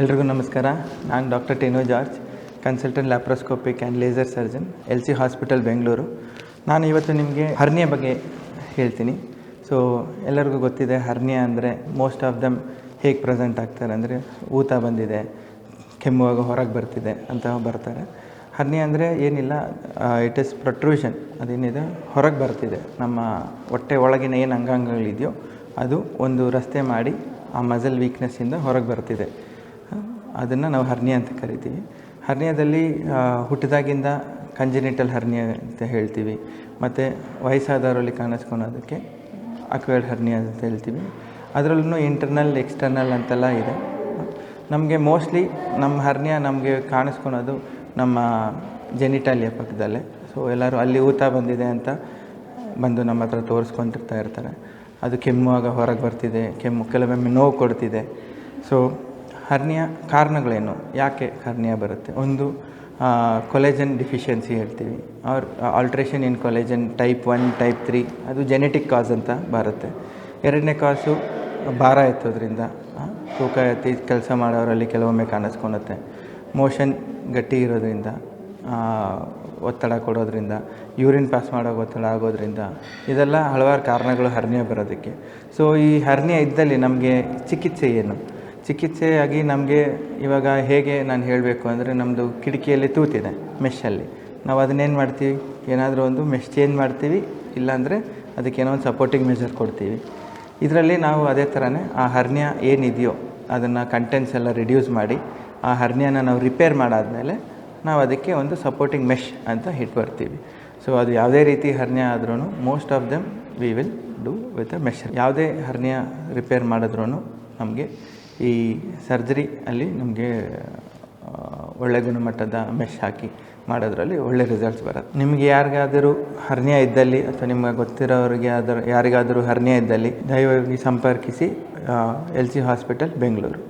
ಎಲ್ರಿಗೂ ನಮಸ್ಕಾರ. ನಾನು doctor Tino George, consultant laparoscopic and laser surgeon, LC hospital Bengaluru. ನಾನು ಇವತ್ತು ನಿಮಗೆ ಹರ್ನಿಯಾ ಬಗ್ಗೆ ಹೇಳ್ತೀನಿ. ಸೊ ಎಲ್ಲರಿಗೂ ಗೊತ್ತಿದೆ ಹರ್ನಿಯಾ ಅಂದರೆ ಮೋಸ್ಟ್ ಆಫ್ ದಮ್ ಹೇಗೆ ಪ್ರೆಸೆಂಟ್ ಆಗ್ತಾರೆ ಅಂದರೆ ಊತ ಬಂದಿದೆ, ಕೆಮ್ಮುವಾಗ ಹೊರಗೆ ಬರ್ತಿದೆ ಅಂತ ಬರ್ತಾರೆ. ಹರ್ನಿಯಾ ಅಂದರೆ ಏನಿಲ್ಲ, ಇಟ್ ಈಸ್ ಪ್ರೊಟ್ರೂಷನ್, ಅದೇನಿದೆ ಹೊರಗೆ ಬರ್ತಿದೆ. ನಮ್ಮ ಹೊಟ್ಟೆ ಒಳಗಿನ ಏನು ಅಂಗಾಂಗಗಳಿದೆಯೋ ಅದು ಒಂದು ರಸ್ತೆ ಮಾಡಿ ಆ ಮಸಲ್ ವೀಕ್ನೆಸ್ಸಿಂದ ಹೊರಗೆ ಬರ್ತಿದೆ. ಅದನ್ನು ನಾವು ಹರ್ನಿಯಾ ಅಂತ ಕರಿತೀವಿ. ಹರ್ನಿಯಾದಲ್ಲಿ ಹುಟ್ಟಿದಾಗಿಂದ ಕಂಜೆನಿಟಲ್ ಹರ್ನಿಯಾ ಅಂತ ಹೇಳ್ತೀವಿ, ಮತ್ತು ವಯಸ್ಸಾದವರಲ್ಲಿ ಕಾಣಿಸ್ಕೊಳೋದಕ್ಕೆ ಅಕ್ವೈರ್ಡ್ ಹರ್ನಿಯಾ ಅಂತ ಹೇಳ್ತೀವಿ. ಅದರಲ್ಲೂ ಇಂಟರ್ನಲ್ ಎಕ್ಸ್ಟರ್ನಲ್ ಅಂತೆಲ್ಲ ಇದೆ. ನಮಗೆ ಮೋಸ್ಟ್ಲಿ ನಮ್ಮ ಹರ್ನಿಯಾ ನಮಗೆ ಕಾಣಿಸ್ಕೊಳೋದು ನಮ್ಮ ಜೆನಿಟಾಲಿಯ ಪಕ್ಕದಲ್ಲೇ. ಸೊ ಎಲ್ಲರೂ ಅಲ್ಲಿ ಊತ ಬಂದಿದೆ ಅಂತ ಬಂದು ನಮ್ಮ ಹತ್ರ ತೋರಿಸ್ಕೊತಿರ್ತಾ ಇರ್ತಾರೆ. ಅದು ಕೆಮ್ಮುವಾಗ ಹೊರಗೆ ಬರ್ತಿದೆ, ಕೆಲವೊಮ್ಮೆ ನೋವು ಕೊಡ್ತಿದೆ. ಸೊ ಹರ್ನಿಯಾ ಕಾರಣಗಳೇನು, ಯಾಕೆ ಹರ್ನಿಯಾ ಬರುತ್ತೆ? ಒಂದು ಕೊಲೆಜನ್ ಡಿಫಿಷಿಯನ್ಸಿ ಹೇಳ್ತೀವಿ, ಆಲ್ಟ್ರೇಷನ್ ಇನ್ ಕೊಲೆಜನ್ ಟೈಪ್ 1, ಟೈಪ್ 3, ಅದು ಜೆನೆಟಿಕ್ ಕಾಸ್ ಅಂತ ಬರುತ್ತೆ. ಎರಡನೇ ಕಾಸು ಭಾರ ಎತ್ತೋದ್ರಿಂದ, ತೂಕ ಎತ್ತಿ ಕೆಲಸ ಮಾಡೋರಲ್ಲಿ ಕೆಲವೊಮ್ಮೆ ಕಾಣಿಸ್ಕೊಳುತ್ತೆ. ಮೋಷನ್ ಗಟ್ಟಿ ಇರೋದ್ರಿಂದ, ಒತ್ತಡ ಕೊಡೋದ್ರಿಂದ, ಯೂರಿನ್ ಪಾಸ್ ಮಾಡೋಕೆ ಒತ್ತಡ ಆಗೋದ್ರಿಂದ, ಇದೆಲ್ಲ ಹಲವಾರು ಕಾರಣಗಳು ಹರ್ನಿಯಾ ಬರೋದಕ್ಕೆ. ಸೊ ಈ ಹರ್ನಿಯಾ ಇದ್ದಲ್ಲಿ ನಮಗೆ ಚಿಕಿತ್ಸೆ ಏನು? ಚಿಕಿತ್ಸೆಯಾಗಿ ನಮಗೆ ಇವಾಗ ಹೇಗೆ ನಾನು ಹೇಳಬೇಕು ಅಂದರೆ, ನಮ್ಮದು ಕಿಟಕಿಯಲ್ಲಿ ತೂತಿದೆ ಮೆಷಲ್ಲಿ, ನಾವು ಅದನ್ನೇನು ಮಾಡ್ತೀವಿ, ಏನಾದರೂ ಒಂದು ಮೆಶ್ ಚೇಂಜ್ ಮಾಡ್ತೀವಿ, ಇಲ್ಲಾಂದರೆ ಅದಕ್ಕೇನೋ ಒಂದು ಸಪೋರ್ಟಿಂಗ್ ಮೆಷರ್ ಕೊಡ್ತೀವಿ. ಇದರಲ್ಲಿ ನಾವು ಅದೇ ಥರನೇ ಆ ಹರ್ನಿಯಾ ಏನಿದೆಯೋ ಅದನ್ನು ಕಂಟೆಂಟ್ಸ್ ಎಲ್ಲ ರಿಡ್ಯೂಸ್ ಮಾಡಿ ಆ ಹರ್ನಿಯಾನ ನಾವು ರಿಪೇರ್ ಮಾಡಾದಮೇಲೆ ನಾವು ಅದಕ್ಕೆ ಒಂದು ಸಪೋರ್ಟಿಂಗ್ ಮೆಶ್ ಅಂತ ಬರ್ತೀವಿ. ಸೊ ಅದು ಯಾವುದೇ ರೀತಿ ಹರ್ನಿಯಾ ಆದ್ರೂ most of them we will do with a mesh. ಯಾವುದೇ ಹರ್ನಿಯಾ ರಿಪೇರ್ ಮಾಡಿದ್ರೂ ನಮಗೆ ಈ ಸರ್ಜರಿ ಅಲ್ಲಿ ನಮಗೆ ಒಳ್ಳೆ ಗುಣಮಟ್ಟದ ಮೆಶ್ ಹಾಕಿ ಮಾಡೋದ್ರಲ್ಲಿ ಒಳ್ಳೆ ರಿಸಲ್ಟ್ಸ್ ಬರುತ್ತೆ. ನಿಮಗೆ ಯಾರಿಗಾದರೂ ಹರ್ನಿಯಾ ಇದ್ದಲ್ಲಿ ಅಥವಾ ನಿಮಗೆ ಗೊತ್ತಿರೋರಿಗೆ ಯಾರಿಗಾದರೂ ಹರ್ನಿಯಾ ಇದ್ದಲ್ಲಿ ದಯವಾಗಿ ಸಂಪರ್ಕಿಸಿ LC ಹಾಸ್ಪಿಟಲ್ ಬೆಂಗಳೂರು.